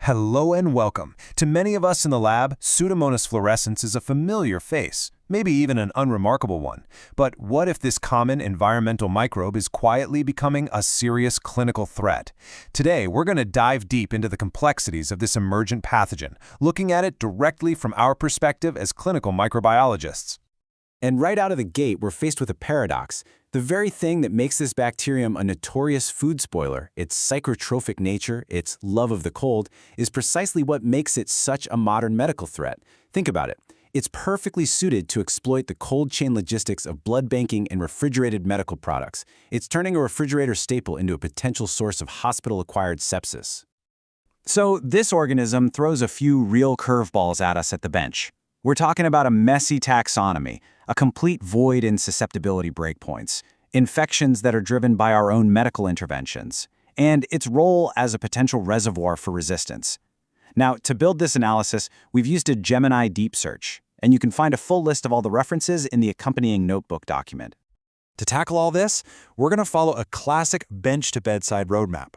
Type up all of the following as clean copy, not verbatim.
Hello and welcome. To many of us in the lab, Pseudomonas fluorescens is a familiar face, maybe even an unremarkable one. But what if this common environmental microbe is quietly becoming a serious clinical threat? Today, we're going to dive deep into the complexities of this emergent pathogen, looking at it directly from our perspective as clinical microbiologists. And right out of the gate, we're faced with a paradox. The very thing that makes this bacterium a notorious food spoiler, its psychrotrophic nature, its love of the cold, is precisely what makes it such a modern medical threat. Think about it. It's perfectly suited to exploit the cold chain logistics of blood banking and refrigerated medical products. It's turning a refrigerator staple into a potential source of hospital-acquired sepsis. So this organism throws a few real curveballs at us at the bench. We're talking about a messy taxonomy, a complete void in susceptibility breakpoints, infections that are driven by our own medical interventions, and its role as a potential reservoir for resistance. Now, to build this analysis, we've used a Gemini deep search, and you can find a full list of all the references in the accompanying notebook document. To tackle all this, we're going to follow a classic bench-to-bedside roadmap.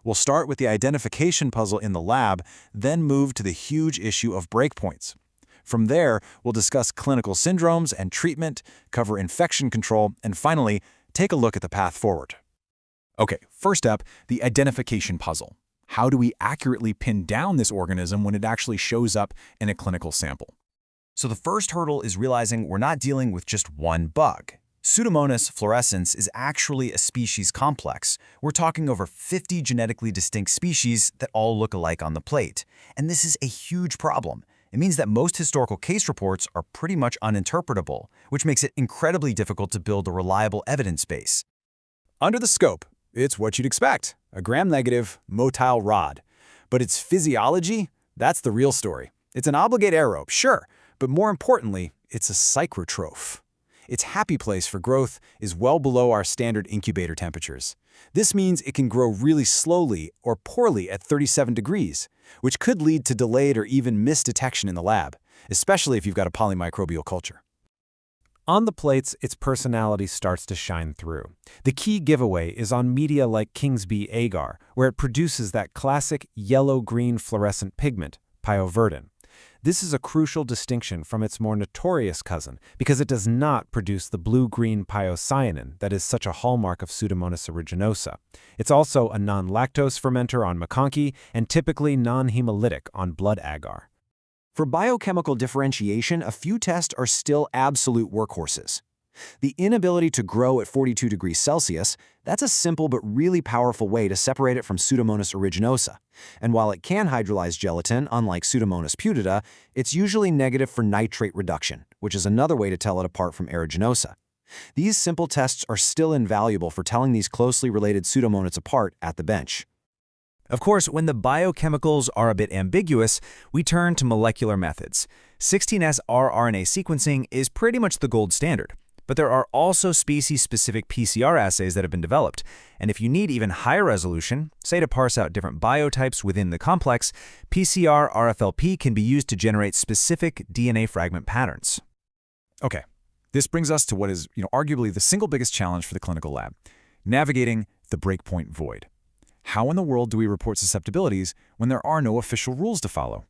We'll start with the identification puzzle in the lab, then move to the huge issue of breakpoints. From there, we'll discuss clinical syndromes and treatment, cover infection control, and finally, take a look at the path forward. Okay, first up, the identification puzzle. How do we accurately pin down this organism when it actually shows up in a clinical sample? So the first hurdle is realizing we're not dealing with just one bug. Pseudomonas fluorescens is actually a species complex. We're talking over 50 genetically distinct species that all look alike on the plate. And this is a huge problem. It means that most historical case reports are pretty much uninterpretable, which makes it incredibly difficult to build a reliable evidence base. Under the scope, it's what you'd expect, a gram-negative motile rod. But its physiology, that's the real story. It's an obligate aerobe, sure, but more importantly, it's a psychrotroph. Its happy place for growth is well below our standard incubator temperatures. This means it can grow really slowly or poorly at 37 degrees, which could lead to delayed or even missed detection in the lab, especially if you've got a polymicrobial culture. On the plates, its personality starts to shine through. The key giveaway is on media like Kingsby Agar, where it produces that classic yellow-green fluorescent pigment, pyoverdin. This is a crucial distinction from its more notorious cousin because it does not produce the blue-green pyocyanin that is such a hallmark of Pseudomonas aeruginosa. It's also a non-lactose fermenter on McConkey and typically non-hemolytic on blood agar. For biochemical differentiation, a few tests are still absolute workhorses. The inability to grow at 42 degrees Celsius, that's a simple but really powerful way to separate it from Pseudomonas aeruginosa. And while it can hydrolyze gelatin, unlike Pseudomonas putida, it's usually negative for nitrate reduction, which is another way to tell it apart from aeruginosa. These simple tests are still invaluable for telling these closely related Pseudomonas apart at the bench. Of course, when the biochemicals are a bit ambiguous, we turn to molecular methods. 16S rRNA sequencing is pretty much the gold standard. But there are also species-specific PCR assays that have been developed. And if you need even higher resolution, say to parse out different biotypes within the complex, PCR RFLP can be used to generate specific DNA fragment patterns. Okay, this brings us to what is, arguably the single biggest challenge for the clinical lab, navigating the breakpoint void. How in the world do we report susceptibilities when there are no official rules to follow?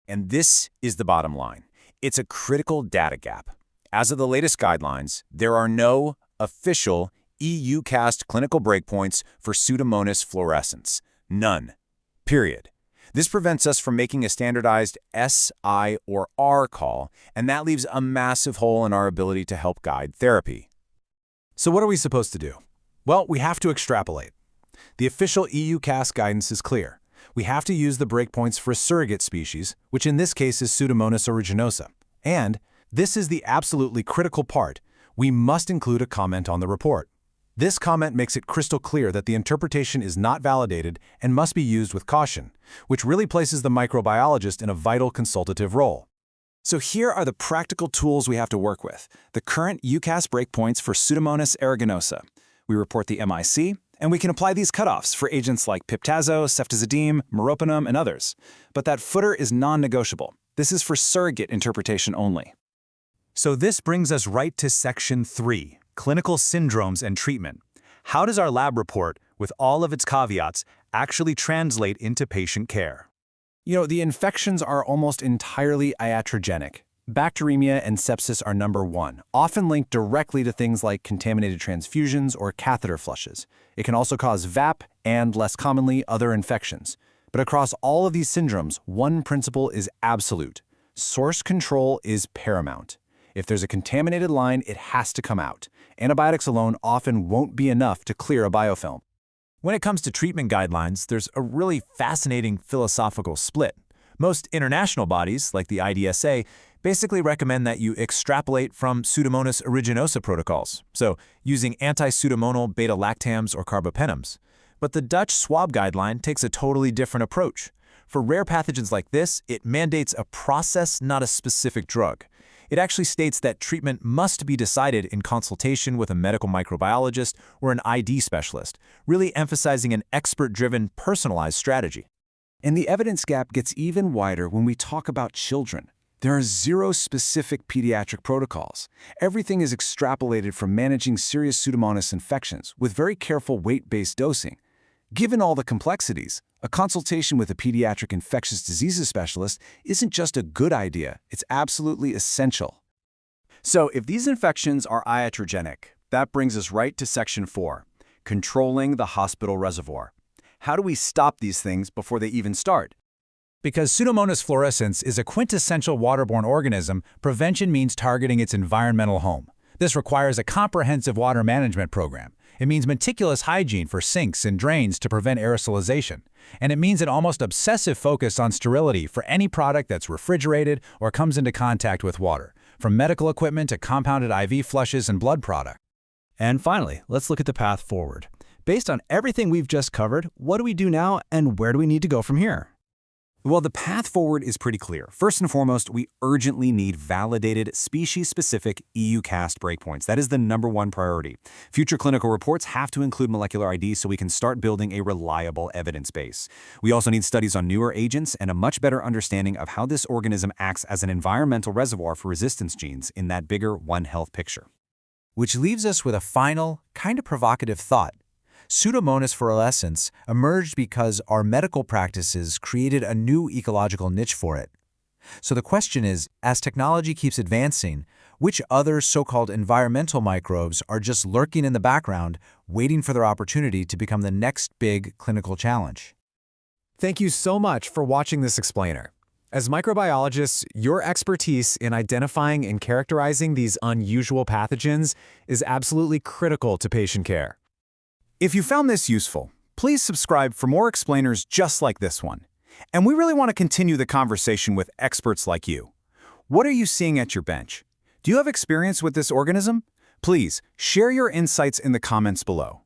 And this is the bottom line. It's a critical data gap. As of the latest guidelines, there are no official EUCAST clinical breakpoints for Pseudomonas fluorescens. None. Period. This prevents us from making a standardized S, I, or R call, and that leaves a massive hole in our ability to help guide therapy. So what are we supposed to do? Well, we have to extrapolate. The official EUCAST guidance is clear. We have to use the breakpoints for a surrogate species, which in this case is Pseudomonas aeruginosa. And this is the absolutely critical part. We must include a comment on the report. This comment makes it crystal clear that the interpretation is not validated and must be used with caution, which really places the microbiologist in a vital consultative role. So here are the practical tools we have to work with. The current EUCAST breakpoints for Pseudomonas aeruginosa. We report the MIC, and we can apply these cutoffs for agents like piptazo, ceftazidime, meropenem, and others. But that footer is non-negotiable. This is for surrogate interpretation only. So this brings us right to Section 3, Clinical Syndromes and Treatment. How does our lab report, with all of its caveats, actually translate into patient care? The infections are almost entirely iatrogenic. Bacteremia and sepsis are number one, often linked directly to things like contaminated transfusions or catheter flushes. It can also cause VAP and, less commonly, other infections. But across all of these syndromes, one principle is absolute. Source control is paramount. If there's a contaminated line, it has to come out. Antibiotics alone often won't be enough to clear a biofilm. When it comes to treatment guidelines, there's a really fascinating philosophical split. Most international bodies, like the IDSA, basically recommend that you extrapolate from Pseudomonas aeruginosa protocols, so using anti-pseudomonal beta-lactams or carbapenems. But the Dutch swab guideline takes a totally different approach. For rare pathogens like this, it mandates a process, not a specific drug. It actually states that treatment must be decided in consultation with a medical microbiologist or an ID specialist, really emphasizing an expert-driven, personalized strategy. And the evidence gap gets even wider when we talk about children. There are zero specific pediatric protocols. Everything is extrapolated from managing serious Pseudomonas infections with very careful weight-based dosing. Given all the complexities, a consultation with a pediatric infectious diseases specialist isn't just a good idea, it's absolutely essential. So if these infections are iatrogenic, that brings us right to Section 4, controlling the hospital reservoir. How do we stop these things before they even start? Because Pseudomonas fluorescens is a quintessential waterborne organism, prevention means targeting its environmental home. This requires a comprehensive water management program. It means meticulous hygiene for sinks and drains to prevent aerosolization. And it means an almost obsessive focus on sterility for any product that's refrigerated or comes into contact with water, from medical equipment to compounded IV flushes and blood products. And finally, let's look at the path forward. Based on everything we've just covered, what do we do now and where do we need to go from here? Well, the path forward is pretty clear. First and foremost, we urgently need validated, species-specific EU-cast breakpoints. That is the #1 priority. Future clinical reports have to include molecular ID so we can start building a reliable evidence base. We also need studies on newer agents and a much better understanding of how this organism acts as an environmental reservoir for resistance genes in that bigger One Health picture. Which leaves us with a final, kind of provocative thought. Pseudomonas fluorescens emerged because our medical practices created a new ecological niche for it. So the question is, as technology keeps advancing, which other so-called environmental microbes are just lurking in the background, waiting for their opportunity to become the next big clinical challenge? Thank you so much for watching this explainer. As microbiologists, your expertise in identifying and characterizing these unusual pathogens is absolutely critical to patient care. If you found this useful, please subscribe for more explainers just like this one. And we really want to continue the conversation with experts like you. What are you seeing at your bench? Do you have experience with this organism? Please share your insights in the comments below.